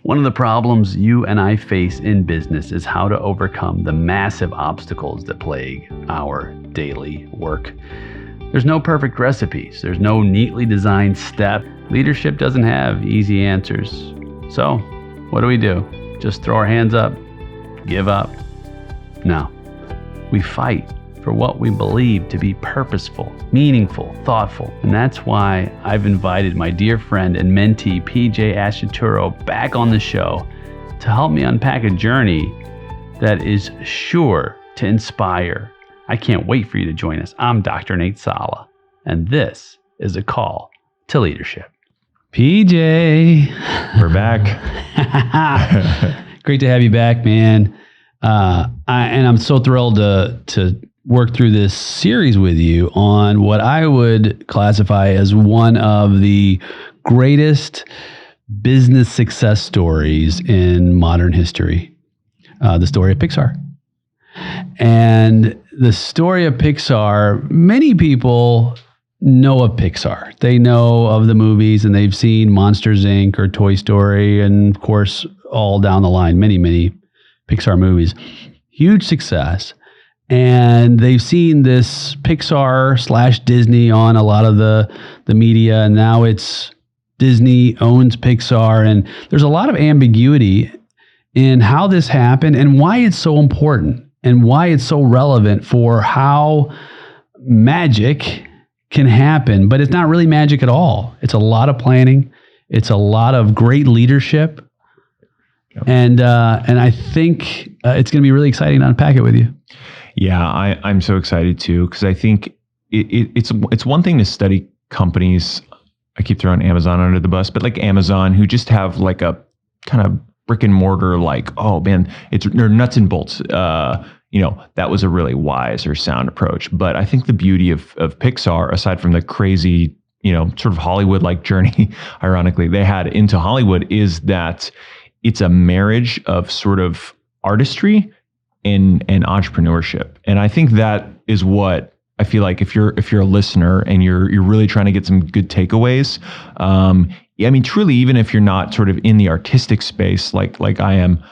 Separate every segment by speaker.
Speaker 1: One of the problems you and I face in business is how to overcome the massive obstacles that plague our daily work. There's no perfect recipes. There's no neatly designed step. Leadership doesn't have easy answers. So, what do? Just throw our hands up? Give up? No. We fight for what we believe to be purposeful, meaningful, thoughtful. And that's why I've invited my dear friend and mentee, PJ Accetturo, back on the show to help me unpack a journey that is sure to inspire. I can't wait for you to join us. I'm Dr. Nate Sala, and this is a call to leadership. PJ.
Speaker 2: We're back.
Speaker 1: Great to have you back, man. And I'm so thrilled to work through this series with you on what I would classify as one of the greatest business success stories in modern history, the story of Pixar. And the story of Pixar, many people know of Pixar. They know of the movies and they've seen Monsters, Inc. or Toy Story, and of course, all down the line, many Pixar movies. Huge success. And they've seen this Pixar / Disney on a lot of the media, and now it's Disney owns Pixar. And there's a lot of ambiguity in how this happened and why it's so important and why it's so relevant for how magic can happen. But it's not really magic at all. It's a lot of planning. It's a lot of great leadership. Yep. And I think it's going to be really exciting to unpack it with you.
Speaker 2: Yeah, I'm so excited too, because I think it's one thing to study companies. I keep throwing Amazon under the bus, but like Amazon, who just have like a kind of brick and mortar, like, oh man, they're nuts and bolts. That was a really wise or sound approach. But I think the beauty of Pixar, aside from the crazy, sort of Hollywood-like journey, ironically, they had into Hollywood, is that it's a marriage of sort of artistry and entrepreneurship. And I think that is what I feel like if you're a listener and you're really trying to get some good takeaways. Truly, even if you're not sort of in the artistic space like I am,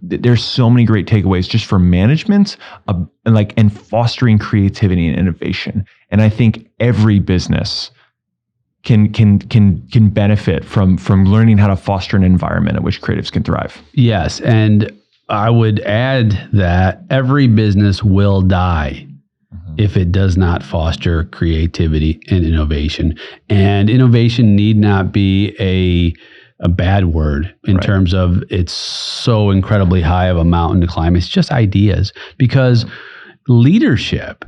Speaker 2: there's so many great takeaways just for management and fostering creativity and innovation. And I think every business can benefit from learning how to foster an environment in which creatives can thrive.
Speaker 1: Yes, and I would add that every business will die if it does not foster creativity and innovation. And innovation need not be a bad word in terms of it's so incredibly high of a mountain to climb. It's just ideas, because leadership,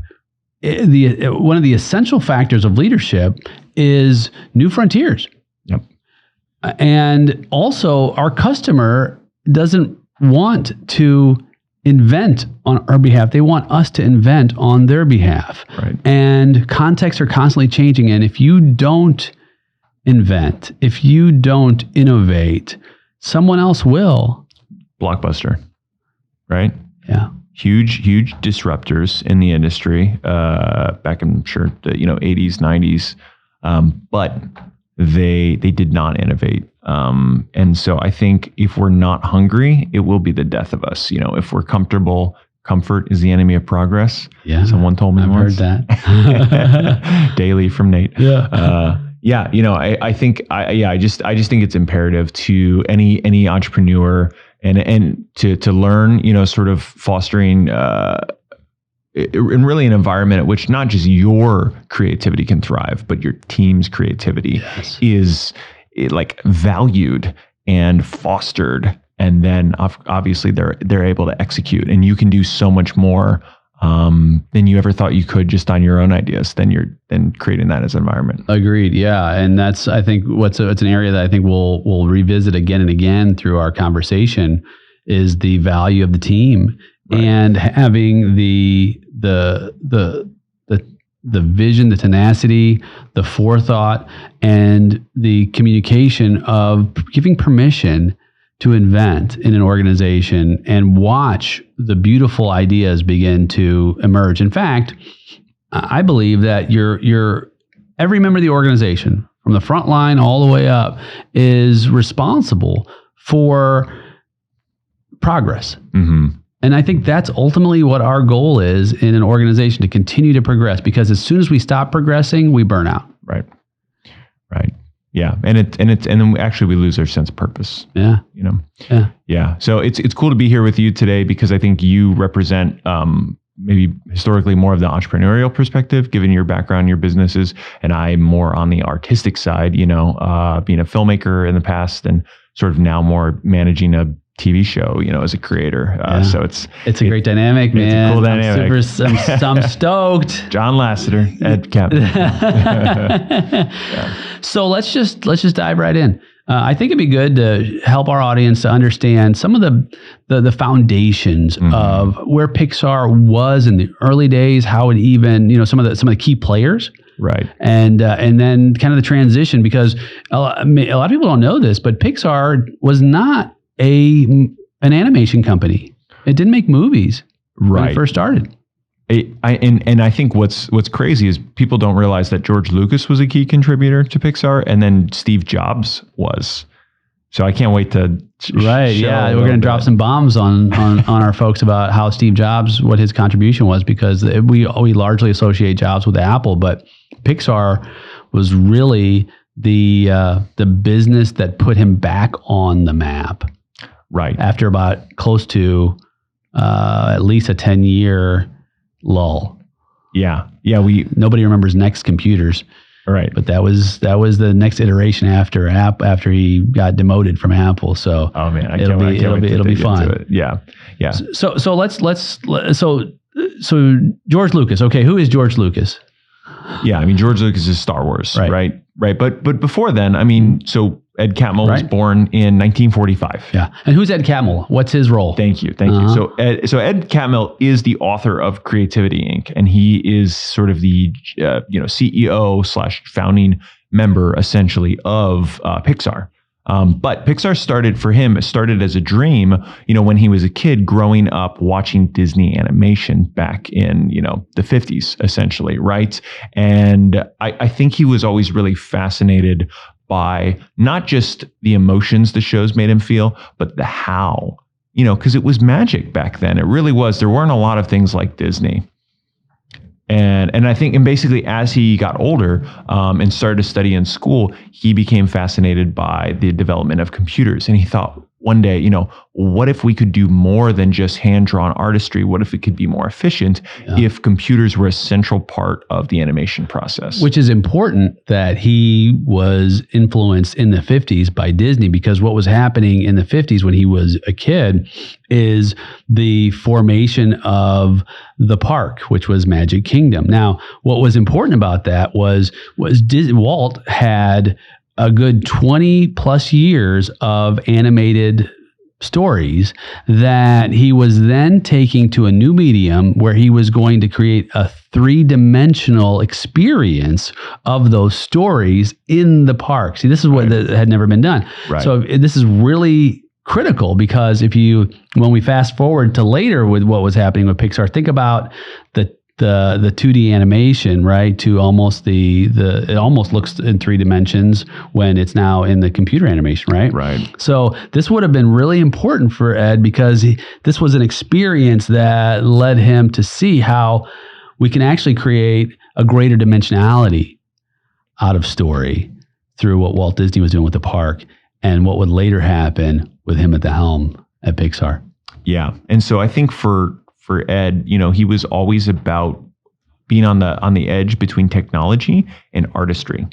Speaker 1: one of the essential factors of leadership is new frontiers.
Speaker 2: Yep.
Speaker 1: And also our customer doesn't want to invent on our behalf. They want us to invent on their behalf.
Speaker 2: Right.
Speaker 1: And contexts are constantly changing. And if you don't invent, if you don't innovate, someone else will.
Speaker 2: Blockbuster, right?
Speaker 1: Yeah.
Speaker 2: Huge disruptors in the industry back in the 80s, 90s, but they did not innovate. And so I think if we're not hungry, it will be the death of us. If we're comfortable, comfort is the enemy of progress.
Speaker 1: Yeah.
Speaker 2: Someone told me
Speaker 1: I've
Speaker 2: once.
Speaker 1: heard that.
Speaker 2: Daily from Nate.
Speaker 1: Yeah.
Speaker 2: I just think it's imperative to any entrepreneur and to learn, sort of fostering and really an environment at which not just your creativity can thrive, but your team's creativity is valued and fostered. And then obviously they're able to execute, and you can do so much more than you ever thought you could just on your own ideas. Then creating that as an environment.
Speaker 1: Agreed. Yeah. And that's, I think it's an area that I think we'll revisit again and again through our conversation, is the value of the team. Right. And having the vision, the tenacity, the forethought, and the communication of giving permission to invent in an organization and watch the beautiful ideas begin to emerge. In fact, I believe that every member of the organization, from the front line all the way up, is responsible for progress.
Speaker 2: Mm-hmm.
Speaker 1: And I think that's ultimately what our goal is in an organization, to continue to progress, because as soon as we stop progressing, we burn out.
Speaker 2: Right. Yeah. And then actually we lose our sense of purpose.
Speaker 1: Yeah.
Speaker 2: Yeah. So it's cool to be here with you today, because I think you represent, maybe historically more of the entrepreneurial perspective, given your background, your businesses, and I'm more on the artistic side, being a filmmaker in the past and sort of now more managing a TV show, as a creator. So it's
Speaker 1: a great dynamic, man.
Speaker 2: It's a cool dynamic.
Speaker 1: I'm stoked.
Speaker 2: John Lasseter, Ed Catmull.
Speaker 1: So let's just dive right in. I think it'd be good to help our audience to understand some of the foundations of where Pixar was in the early days, how it even, some of the key players.
Speaker 2: Right.
Speaker 1: And then kind of the transition, because a lot of people don't know this, but Pixar was not an animation company. It didn't make movies when it first started.
Speaker 2: I think what's crazy is people don't realize that George Lucas was a key contributor to Pixar, and then Steve Jobs was. So I can't wait to
Speaker 1: we're going to drop some bombs on our folks about how Steve Jobs, what his contribution was, because we largely associate Jobs with Apple, but Pixar was really the business that put him back on the map.
Speaker 2: Right.
Speaker 1: After about close to at least a 10-year lull.
Speaker 2: Yeah.
Speaker 1: Nobody remembers Next Computers.
Speaker 2: Right.
Speaker 1: But that was the next iteration after he got demoted from Apple. So
Speaker 2: oh man,
Speaker 1: it'll be fun.
Speaker 2: Yeah.
Speaker 1: So George Lucas. Okay, who is George Lucas?
Speaker 2: Yeah, George Lucas is Star Wars, right? But before then, so Ed Catmull was born in 1945.
Speaker 1: Yeah. And who's Ed Catmull? What's his role?
Speaker 2: Thank you. So Ed Catmull is the author of Creativity Inc., and he is sort of the CEO / founding member essentially of Pixar. But Pixar started as a dream, when he was a kid growing up watching Disney animation back in, the 50s, essentially, right? And I think he was always really fascinated by not just the emotions the shows made him feel, but the how, because it was magic back then. It really was. There weren't a lot of things like Disney. And I think, and basically as he got older and started to study in school, he became fascinated by the development of computers. And he thought one day, what if we could do more than just hand-drawn artistry? What if it could be more efficient if computers were a central part of the animation process?
Speaker 1: Which is important that he was influenced in the 50s by Disney, because what was happening in the 50s when he was a kid is the formation of the park, which was Magic Kingdom. Now, what was important about that was Walt had a good 20 plus years of animated stories that he was then taking to a new medium where he was going to create a 3-dimensional experience of those stories in the park. See, this is what had never been done.
Speaker 2: Right.
Speaker 1: So this is really critical, because when we fast forward to later with what was happening with Pixar, think about the 2D animation, right? To almost it almost looks in 3 dimensions when it's now in the computer animation, right?
Speaker 2: Right.
Speaker 1: So this would have been really important for Ed, because this was an experience that led him to see how we can actually create a greater dimensionality out of story through what Walt Disney was doing with the park and what would later happen with him at the helm at Pixar.
Speaker 2: Yeah. And so I think for Ed, he was always about being on the edge between technology and artistry.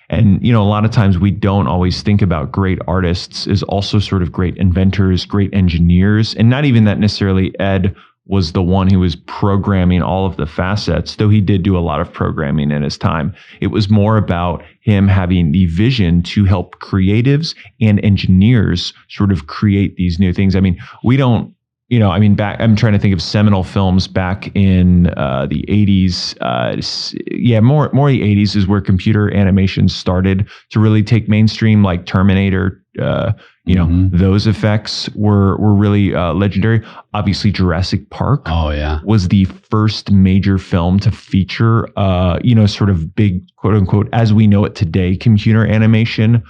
Speaker 2: And, a lot of times we don't always think about great artists as also sort of great inventors, great engineers, and not even that necessarily Ed was the one who was programming all of the facets, though he did do a lot of programming in his time. It was more about him having the vision to help creatives and engineers sort of create these new things. We don't, I'm trying to think of seminal films back in the 80s. More the 80s is where computer animation started to really take mainstream, like Terminator. Those effects were really legendary. Obviously, Jurassic Park was the first major film to feature, sort of big, quote unquote, as we know it today, computer animation.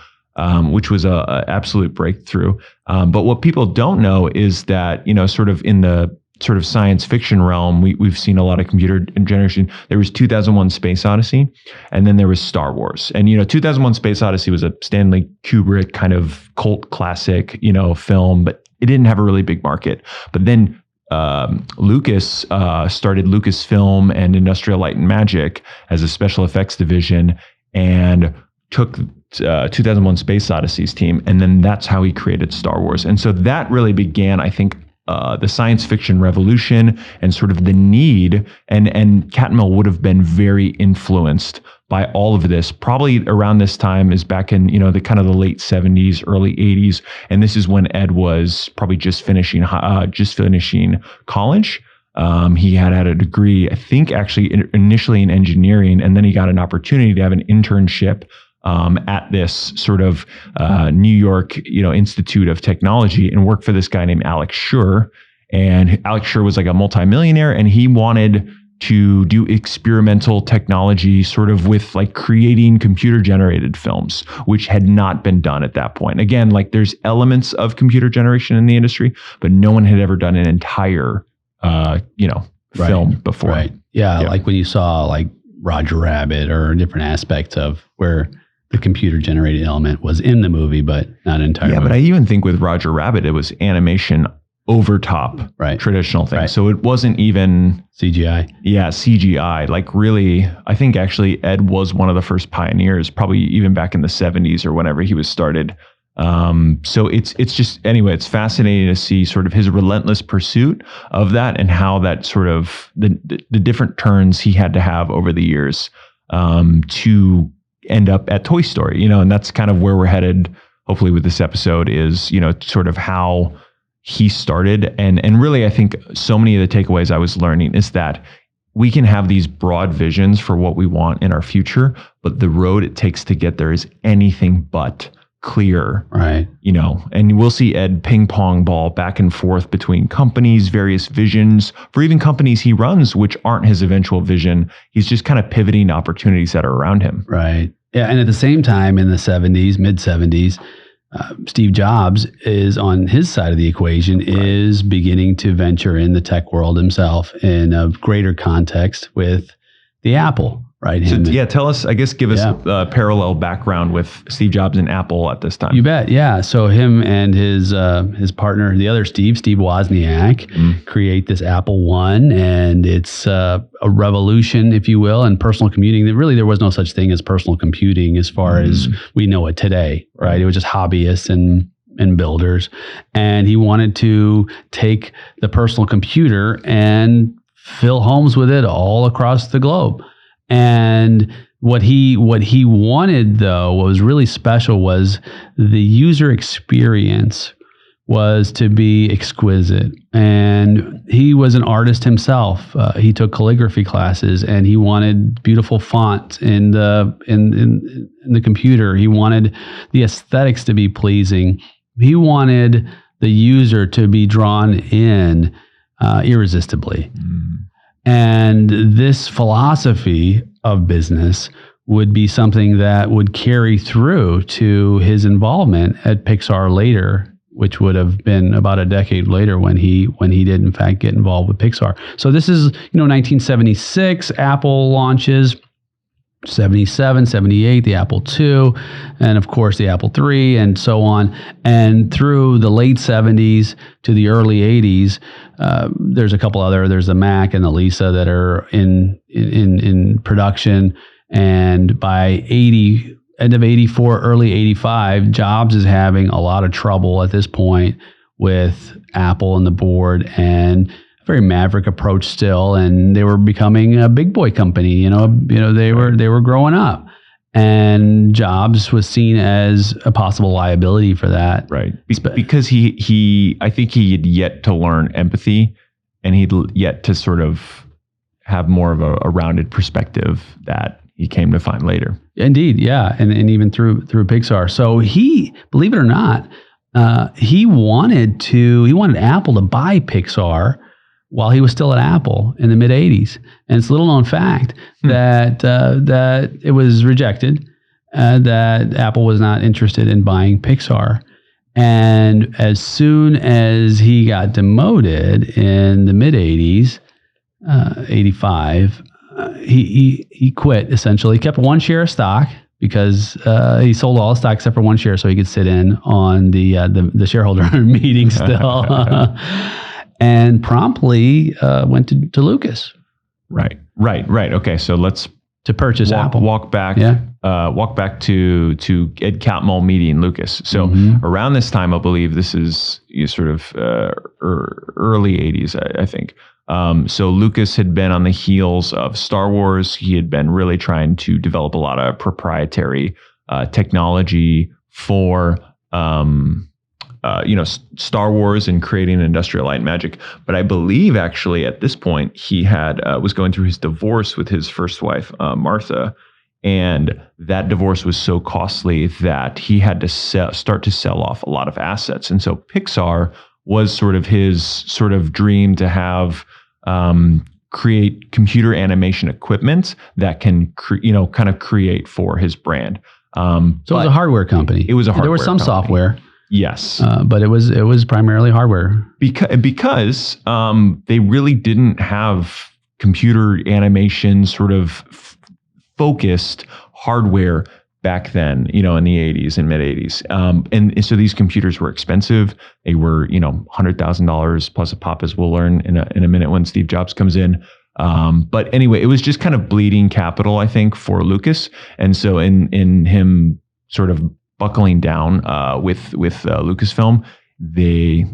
Speaker 2: which was a absolute breakthrough. But what people don't know is that, sort of in the sort of science fiction realm, we've seen a lot of computer generation. There was 2001 Space Odyssey, and then there was Star Wars. And, 2001 Space Odyssey was a Stanley Kubrick kind of cult classic, film, but it didn't have a really big market. But then Lucas started Lucasfilm and Industrial Light and Magic as a special effects division and took 2001 Space Odyssey's team. And then that's how he created Star Wars. And so that really began, I think, the science fiction revolution and sort of the need. And Catmull would have been very influenced by all of this. Probably around this time is back in, the kind of the late 70s, early 80s. And this is when Ed was probably just finishing college. He had a degree, I think actually initially in engineering, and then he got an opportunity to have an internship at this sort of New York, Institute of Technology, and work for this guy named Alex Schur. And Alex Schur was like a multimillionaire, and he wanted to do experimental technology sort of with like creating computer generated films, which had not been done at that point. Again, like there's elements of computer generation in the industry, but no one had ever done an entire, film before.
Speaker 1: Right. Yeah. Like when you saw like Roger Rabbit or different aspects of where the computer generated element was in the movie, but not entirely.
Speaker 2: Yeah, but I even think with Roger Rabbit, it was animation over top traditional thing. Right. So it wasn't even
Speaker 1: CGI.
Speaker 2: Yeah, CGI. Like really, I think actually Ed was one of the first pioneers, probably even back in the 70s or whenever he was started. So it's just, anyway, it's fascinating to see sort of his relentless pursuit of that and how that sort of the different turns he had to have over the years to end up at Toy Story, and that's kind of where we're headed, hopefully, with this episode is, sort of how he started. And really, I think so many of the takeaways I was learning is that we can have these broad visions for what we want in our future, but the road it takes to get there is anything but clear.
Speaker 1: Right.
Speaker 2: And we'll see Ed ping pong ball back and forth between companies, various visions, for even companies he runs, which aren't his eventual vision. He's just kind of pivoting opportunities that are around him.
Speaker 1: Right. Yeah. And at the same time, in the 70s, mid 70s, Steve Jobs is on his side of the equation, is beginning to venture in the tech world himself in a greater context with the Apple. Right.
Speaker 2: Tell us, I guess, give us a parallel background with Steve Jobs and Apple at this time.
Speaker 1: You bet. Yeah. So him and his partner, the other Steve Wozniak, create this Apple One, and it's a revolution, if you will, in personal computing. There was no such thing as personal computing as far as we know it today. Right. It was just hobbyists and builders. And he wanted to take the personal computer and fill homes with it all across the globe. And what he wanted, though, what was really special was the user experience was to be exquisite. And he was an artist himself. He took calligraphy classes, and he wanted beautiful fonts in the computer. He wanted the aesthetics to be pleasing. He wanted the user to be drawn in irresistibly. And this philosophy of business would be something that would carry through to his involvement at Pixar later, which would have been about a decade later when he did in fact get involved with Pixar. So this is, 1976, Apple launches, 77, 78, the Apple II, and of course the Apple III, and so on. And through the late 70s to the early 80s, there's a couple other, there's the Mac and the Lisa that are in production. And by end of 84, early 85, Jobs is having a lot of trouble at this point with Apple and the board, and very maverick approach still, and they were becoming a big boy company. They were growing up, and Jobs was seen as a possible liability for that.
Speaker 2: Right, because I think he had yet to learn empathy, and he'd yet to sort of have more of a rounded perspective that he came to find later.
Speaker 1: Indeed, yeah, and even through Pixar. So he, believe it or not, he wanted Apple to buy Pixar while he was still at Apple in the mid 80s. And it's a little known fact that it was rejected. that Apple was not interested in buying Pixar. And as soon as he got demoted in the mid 80s, 85, he quit essentially. He kept 1 share of stock because he sold all the stock except for 1 share so he could sit in on the shareholder meeting still. And promptly went to Lucas.
Speaker 2: Right. Okay, so let's
Speaker 1: to purchase Apple.
Speaker 2: Walk back to Ed Catmull meeting Lucas. So around this time, I believe this is sort of early 80s, I think. So Lucas had been on the heels of Star Wars. He had been really trying to develop a lot of proprietary technology for Star Wars and creating Industrial Light and Magic. But I believe actually at this point he had was going through his divorce with his first wife, Martha. And that divorce was so costly that he had to start to sell off a lot of assets. And so Pixar was sort of his dream to have create computer animation equipment that can kind of create for his brand. So
Speaker 1: it was a hardware company.
Speaker 2: It was a hardware.
Speaker 1: There was some
Speaker 2: company.
Speaker 1: Software.
Speaker 2: Yes,
Speaker 1: but it was primarily hardware
Speaker 2: because they really didn't have computer animation sort of focused hardware back then, in the 80s and mid 80s. And so these computers were expensive. They were, $100,000 plus a pop, as we'll learn in a minute when Steve Jobs comes in. But anyway, it was just kind of bleeding capital, I think, for Lucas. And so in him sort of buckling down with Lucasfilm,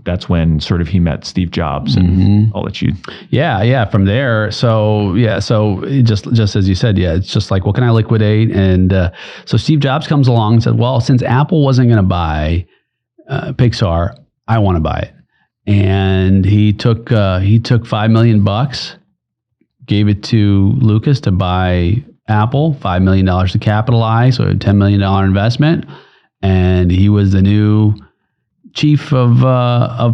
Speaker 2: that's when sort of he met Steve Jobs, and I'll let you.
Speaker 1: Yeah. From there, so just as you said, it's just like, what can I liquidate? And so Steve Jobs comes along and said, well, since Apple wasn't going to buy Pixar, I want to buy it. And he took $5 million, gave it to Lucas to buy Apple, $5 million to capitalize, so a $10 million investment, and he was the new chief of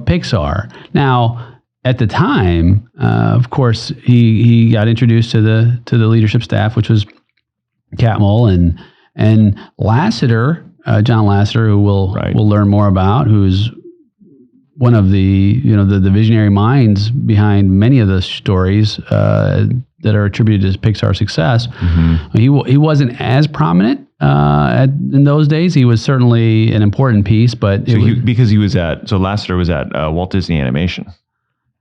Speaker 1: Pixar. Now, at the time, of course, he got introduced to the leadership staff, which was Catmull and Lasseter, John Lasseter, who we'll learn more about, who's one of the the visionary minds behind many of the stories that are attributed to Pixar's success. He wasn't as prominent in those days. He was certainly an important piece, but
Speaker 2: Lasseter was at Walt Disney Animation,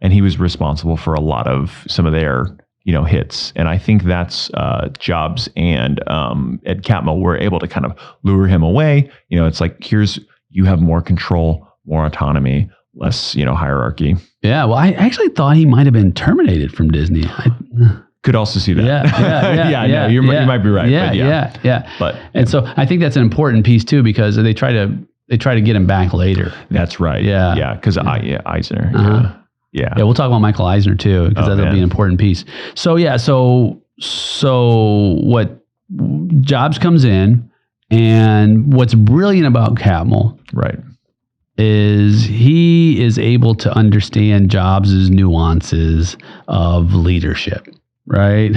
Speaker 2: and he was responsible for a lot of some of their hits. And I think that's Jobs and Ed Catmull were able to kind of lure him away. It's like, you have more control, more autonomy, less hierarchy.
Speaker 1: Yeah, well, I actually thought he might have been terminated from Disney.
Speaker 2: Could also see that. You might be right.
Speaker 1: So I think that's an important piece too, because they try to get him back later.
Speaker 2: That's right. Because Eisner. Yeah,
Speaker 1: we'll talk about Michael Eisner too, because that'll be an important piece. So what Jobs comes in, and what's brilliant about Catmull, is he is able to understand Jobs' nuances of leadership. Right.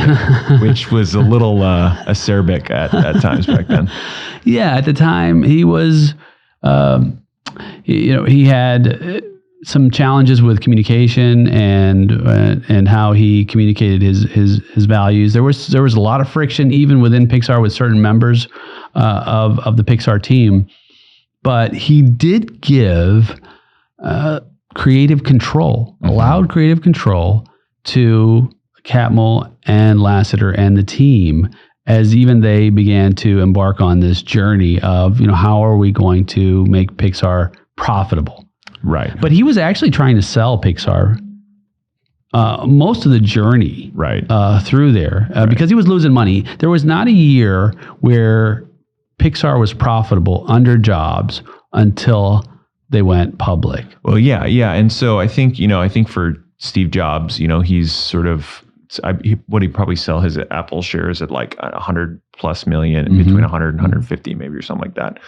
Speaker 2: Which was a little acerbic at times back then.
Speaker 1: Yeah, at the time he was, he had some challenges with communication and how he communicated his values. There was a lot of friction even within Pixar with certain members of the Pixar team, but he did give creative control, allowed creative control to Catmull and Lasseter and the team, as even they began to embark on this journey of, how are we going to make Pixar profitable?
Speaker 2: Right.
Speaker 1: But he was actually trying to sell Pixar most of the journey through there because he was losing money. There was not a year where Pixar was profitable under Jobs until they went public.
Speaker 2: Well, yeah. And so I think for Steve Jobs, he's sort of, what he'd probably sell his Apple shares at like 100 plus million, between 100 and 150 maybe, or something like that.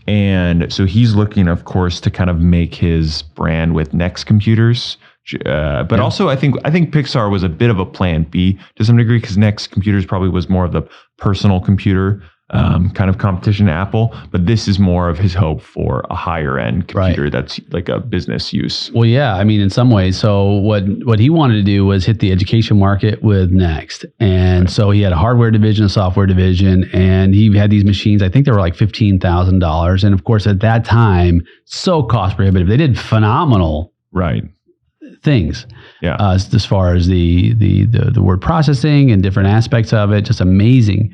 Speaker 2: And so he's looking, of course, to kind of make his brand with Next Computers. But also I think Pixar was a bit of a plan B to some degree, because Next Computers probably was more of the personal computer kind of competition to Apple, but this is more of his hope for a higher end computer that's like a business use.
Speaker 1: Well, yeah, I mean, in some ways. So what he wanted to do was hit the education market with Next. And so he had a hardware division, a software division, and he had these machines. I think they were like $15,000. And of course, at that time, so cost prohibitive. They did phenomenal things.
Speaker 2: Yeah.
Speaker 1: As far as the word processing and different aspects of it, just amazing.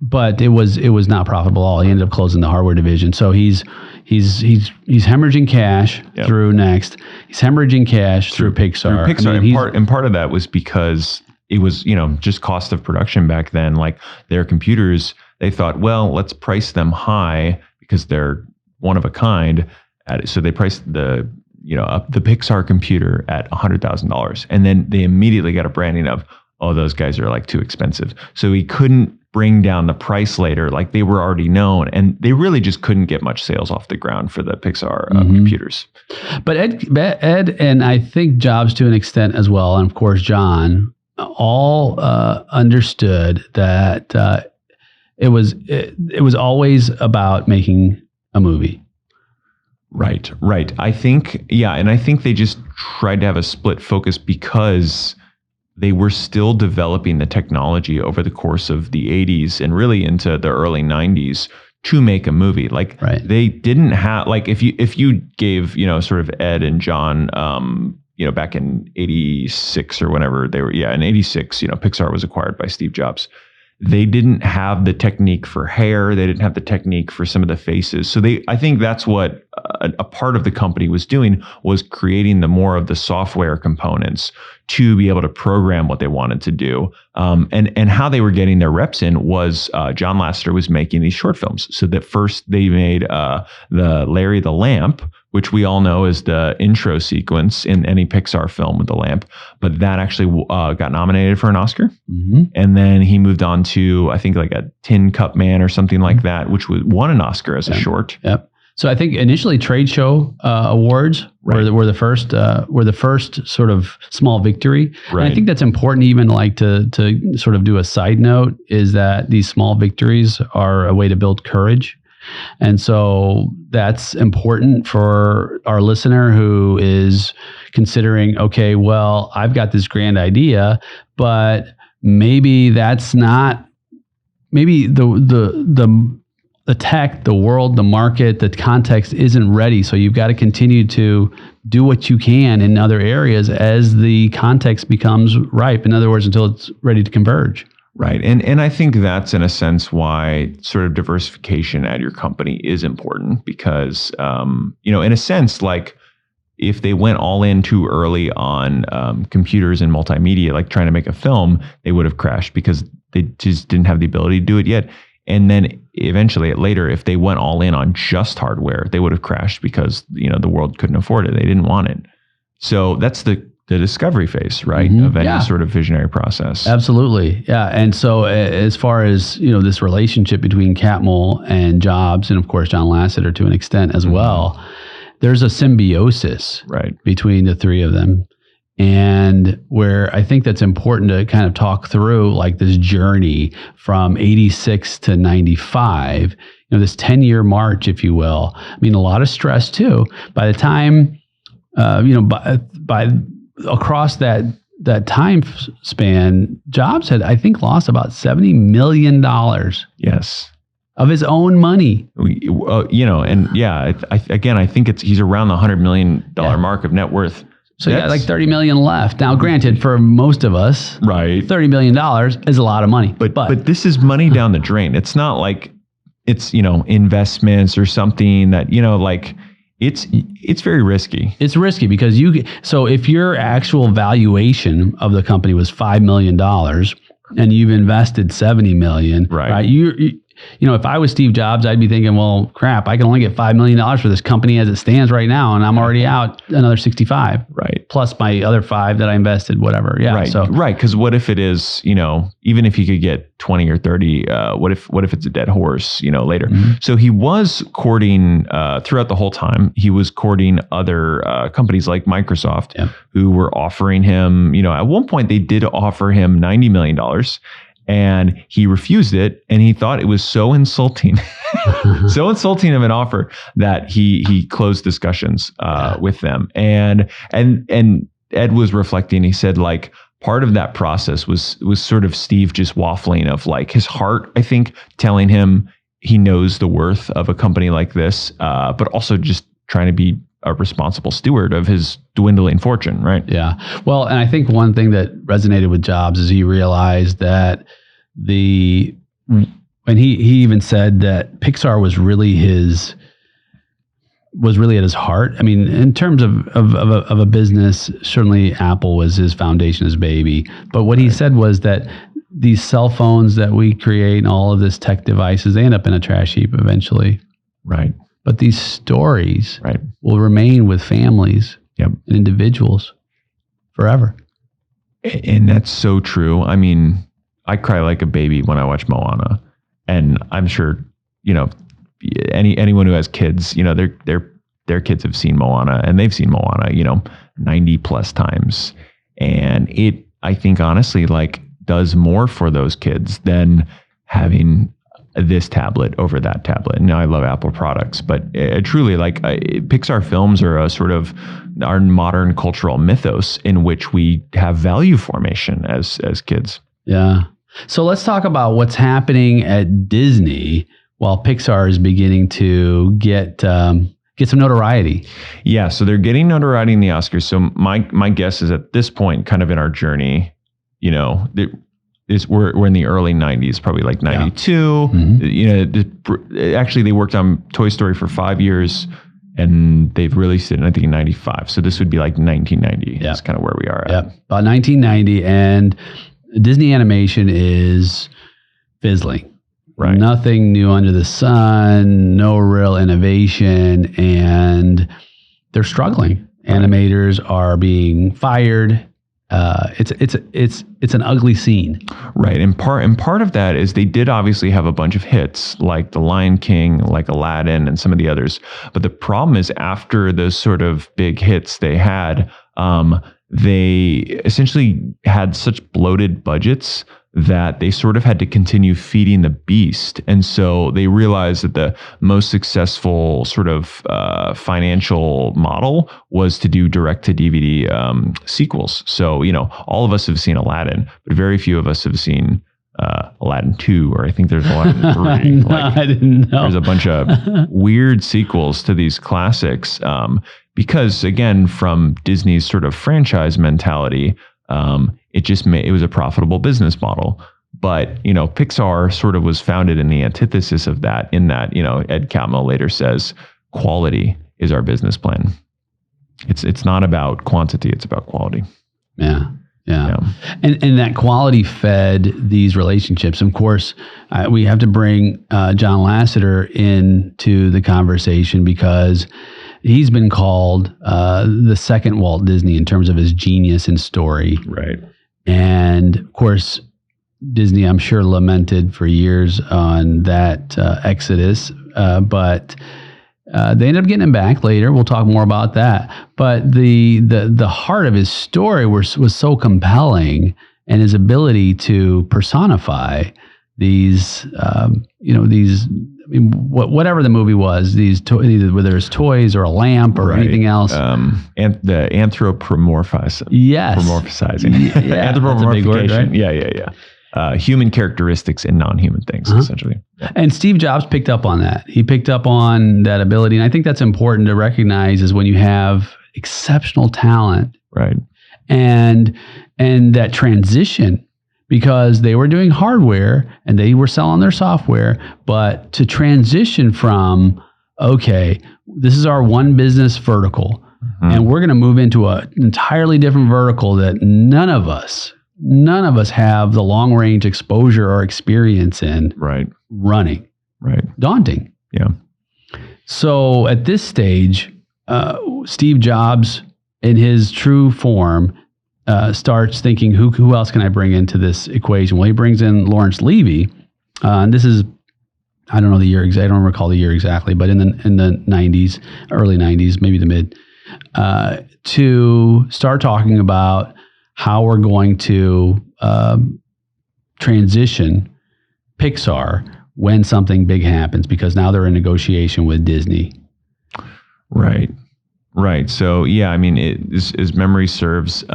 Speaker 1: But it was not profitable at all. He ended up closing the hardware division. So he's hemorrhaging cash through Next. He's hemorrhaging cash through Pixar.
Speaker 2: Through Pixar. I mean, and part of that was because it was, just cost of production back then. Like their computers, they thought, well, let's price them high because they're one of a kind. So they priced the Pixar computer at $100,000, and then they immediately got a branding of, oh, those guys are like too expensive. So he couldn't bring down the price later, like they were already known, and they really just couldn't get much sales off the ground for the Pixar computers.
Speaker 1: But Ed and I think Jobs to an extent as well, and of course John, all understood that it was always about making a movie.
Speaker 2: Right. I think they just tried to have a split focus because they were still developing the technology over the course of the 80s and really into the early 90s to make a movie. Like they didn't have, like if you gave, sort of Ed and John, back in 86 or whenever they were, in 86, Pixar was acquired by Steve Jobs. They didn't have the technique for hair. They didn't have the technique for some of the faces. So I think that's what a part of the company was doing, was creating the more of the software components to be able to program what they wanted to do. And how they were getting their reps in was John Lasseter was making these short films. So that first they made the Larry the Lamp, which we all know is the intro sequence in any Pixar film with the lamp. But that actually got nominated for an Oscar. Mm-hmm. And then he moved on to, I think, like a Tin Cup Man or something like that, which won an Oscar as a short. Yep.
Speaker 1: So I think initially trade show awards were the first sort of small victory. Right. And I think that's important, even like to sort of do a side note, is that these small victories are a way to build courage. And so that's important for our listener who is considering, okay, well, I've got this grand idea, but maybe that's not, maybe the tech, the world, the market, the context isn't ready. So you've got to continue to do what you can in other areas as the context becomes ripe. In other words, until it's ready to converge.
Speaker 2: Right. And I think that's in a sense why sort of diversification at your company is important, because, in a sense, like if they went all in too early on computers and multimedia, like trying to make a film, they would have crashed because they just didn't have the ability to do it yet. And then eventually later, if they went all in on just hardware, they would have crashed because, the world couldn't afford it. They didn't want it. So that's the discovery phase, right, of any sort of visionary process.
Speaker 1: Absolutely. Yeah. And so as far as, this relationship between Catmull and Jobs, and of course, John Lasseter to an extent as well, there's a symbiosis between the three of them. And where I think that's important to kind of talk through, like this journey from 86 to 95, this 10-year march, if you will. I mean, a lot of stress too. By the time, by across that time span, Jobs had, I think, lost about $70 million.
Speaker 2: Yes.
Speaker 1: Of his own money.
Speaker 2: I think he's around the $100 million mark of net worth.
Speaker 1: So yeah, like $30 million left. Now, granted, for most of us, $30 million is a lot of money.
Speaker 2: But this is money down the drain. It's not like it's, investments or something that, it's very risky.
Speaker 1: It's risky because so if your actual valuation of the company was $5 million and you've invested $70 million, right? If I was Steve Jobs, I'd be thinking, well, crap, I can only get $5 million for this company as it stands right now, and I'm already out another 65.
Speaker 2: Right.
Speaker 1: Plus my other 5 that I invested, whatever. Yeah.
Speaker 2: Right.
Speaker 1: So,
Speaker 2: right. Because what if it is, even if you could get 20 or 30, what if it's a dead horse, later? Mm-hmm. So he was courting throughout the whole time. He was courting other companies like Microsoft, who were offering him, at one point they did offer him $90 million. And he refused it, and he thought it was so insulting, so insulting of an offer that he closed discussions with them. And Ed was reflecting. He said, like, part of that process was sort of Steve just waffling of like his heart, I think, telling him he knows the worth of a company like this, but also just trying to be a responsible steward of his dwindling fortune, right?
Speaker 1: Yeah. Well, and I think one thing that resonated with Jobs is he realized that and he even said that Pixar was really at his heart. I mean, in terms of a business, certainly Apple was his foundation, his baby. But what he said was that these cell phones that we create and all of this tech devices, they end up in a trash heap eventually.
Speaker 2: Right.
Speaker 1: But these stories will remain with families and individuals forever.
Speaker 2: And that's so true. I mean, I cry like a baby when I watch Moana, and I'm sure, you know, anyone who has kids, you know, their kids have seen Moana, and they've seen Moana, you know, 90 plus times. And it, I think, honestly, like, does more for those kids than having this tablet over that tablet. Now, I love Apple products, but truly, like, Pixar films are a sort of our modern cultural mythos in which we have value formation as kids.
Speaker 1: Yeah. So let's talk about what's happening at Disney while Pixar is beginning to get some notoriety.
Speaker 2: Yeah, so they're getting notoriety in the Oscars. So my guess is at this point, kind of in our journey, you know, we're in the early 90s, probably like 92. Mm-hmm. You know, actually they worked on Toy Story for 5 years, and they've released it, I think, in 95. So this would be like 1990. That's kind of where we are at.
Speaker 1: Yeah, about 1990, and Disney animation is fizzling.
Speaker 2: Right.
Speaker 1: Nothing new under the sun, no real innovation, and they're struggling. Right. Animators are being fired. It's an ugly scene.
Speaker 2: Right. And part of that is they did obviously have a bunch of hits like The Lion King, like Aladdin, and some of the others. But the problem is, after those sort of big hits they had, they essentially had such bloated budgets that they sort of had to continue feeding the beast. And so they realized that the most successful sort of financial model was to do direct to DVD sequels. So, you know, all of us have seen Aladdin, but very few of us have seen Aladdin 2, or I think there's Aladdin 3.
Speaker 1: No, I didn't know.
Speaker 2: There's a bunch of weird sequels to these classics. Because again, from Disney's sort of franchise mentality, it was a profitable business model. But, you know, Pixar sort of was founded in the antithesis of that, in that, you know, Ed Catmull later says, quality is our business plan. It's not about quantity, it's about quality.
Speaker 1: Yeah. And that quality fed these relationships. Of course, we have to bring John Lasseter into the conversation, because he's been called the second Walt Disney in terms of his genius in story.
Speaker 2: Right.
Speaker 1: And of course, Disney, I'm sure, lamented for years on that exodus, but they ended up getting him back later. We'll talk more about that. But the heart of his story was so compelling, and his ability to personify these, whatever the movie was, whether it's toys or a lamp or anything else.
Speaker 2: And the anthropomorphizing.
Speaker 1: Yes.
Speaker 2: Anthropomorphizing.
Speaker 1: Yeah,
Speaker 2: Anthropomorphication. Yeah. Human characteristics in non-human things, essentially. Yeah.
Speaker 1: And Steve Jobs picked up on that. He picked up on that ability. And I think that's important to recognize, is when you have exceptional talent.
Speaker 2: Right.
Speaker 1: And that transition, because they were doing hardware and they were selling their software, but to transition from, okay, this is our one business vertical, and we're going to move into an entirely different vertical that none of us have the long range exposure or experience in.
Speaker 2: Right.
Speaker 1: Running.
Speaker 2: Right.
Speaker 1: Daunting.
Speaker 2: Yeah.
Speaker 1: So at this stage, Steve Jobs, in his true form, starts thinking, who else can I bring into this equation? Well, he brings in Lawrence Levy, and this is, I don't know the year exactly, I don't recall the year exactly, but in the 90s, early 90s, maybe the mid, to start talking about how we're going to transition Pixar when something big happens, because now they're in negotiation with Disney.
Speaker 2: Right. So, yeah, I mean, as memory serves,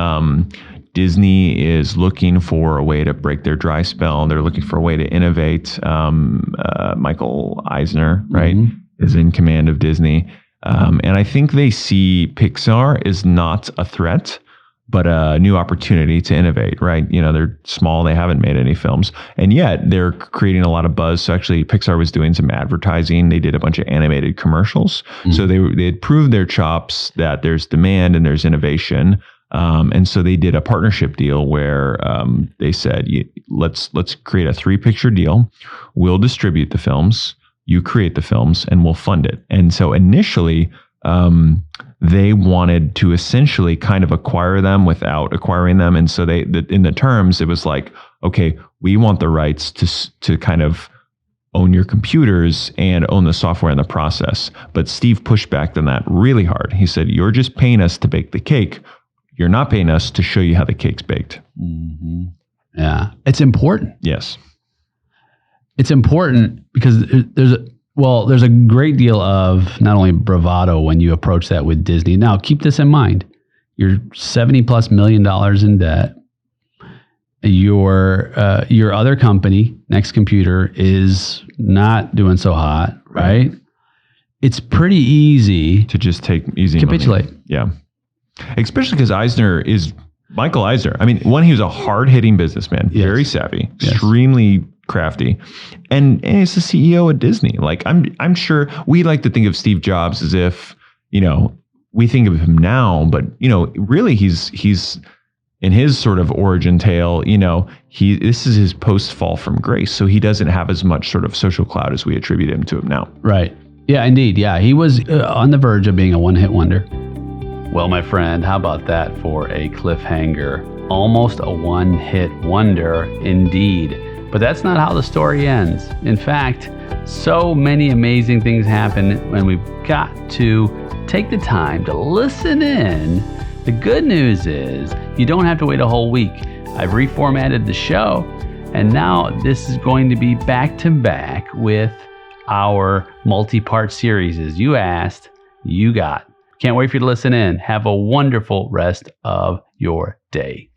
Speaker 2: Disney is looking for a way to break their dry spell. They're looking for a way to innovate. Michael Eisner, right, is in command of Disney. And I think they see Pixar as not a threat, but a new opportunity to innovate, right? You know, they're small, they haven't made any films, and yet they're creating a lot of buzz. So actually Pixar was doing some advertising. They did a bunch of animated commercials. So they had proved their chops that there's demand and there's innovation. And so they did a partnership deal where they said, let's create a 3-picture deal. We'll distribute the films, you create the films, and we'll fund it. And so initially, they wanted to essentially kind of acquire them without acquiring them. And so in the terms, it was like, okay, we want the rights to kind of own your computers and own the software in the process. But Steve pushed back on that really hard. He said, you're just paying us to bake the cake. You're not paying us to show you how the cake's baked.
Speaker 1: Mm-hmm. Yeah. It's important.
Speaker 2: Yes.
Speaker 1: It's important because there's a great deal of not only bravado when you approach that with Disney. Now, keep this in mind. You're $70+ million in debt. Your other company, Next Computer, is not doing so hot, right? It's pretty easy
Speaker 2: to just take easy
Speaker 1: capitulate.
Speaker 2: Money. Yeah. Especially because Michael Eisner. I mean, he was a hard-hitting businessman, very savvy, extremely crafty, and he's the CEO of Disney. Like, I'm sure we like to think of Steve Jobs as if, we think of him now, but really he's in his sort of origin tale. This is his post-fall from grace, so he doesn't have as much sort of social clout as we attribute him to him now. Right.
Speaker 1: Yeah, indeed. Yeah, he was on the verge of being a one-hit wonder. Well, my friend, how about that for a cliffhanger? Almost a one-hit wonder indeed. But that's not how the story ends. In fact, so many amazing things happen, and we've got to take the time to listen in. The good news is you don't have to wait a whole week. I've reformatted the show, and now this is going to be back-to-back with our multi-part series. As you asked, you got. Can't wait for you to listen in. Have a wonderful rest of your day.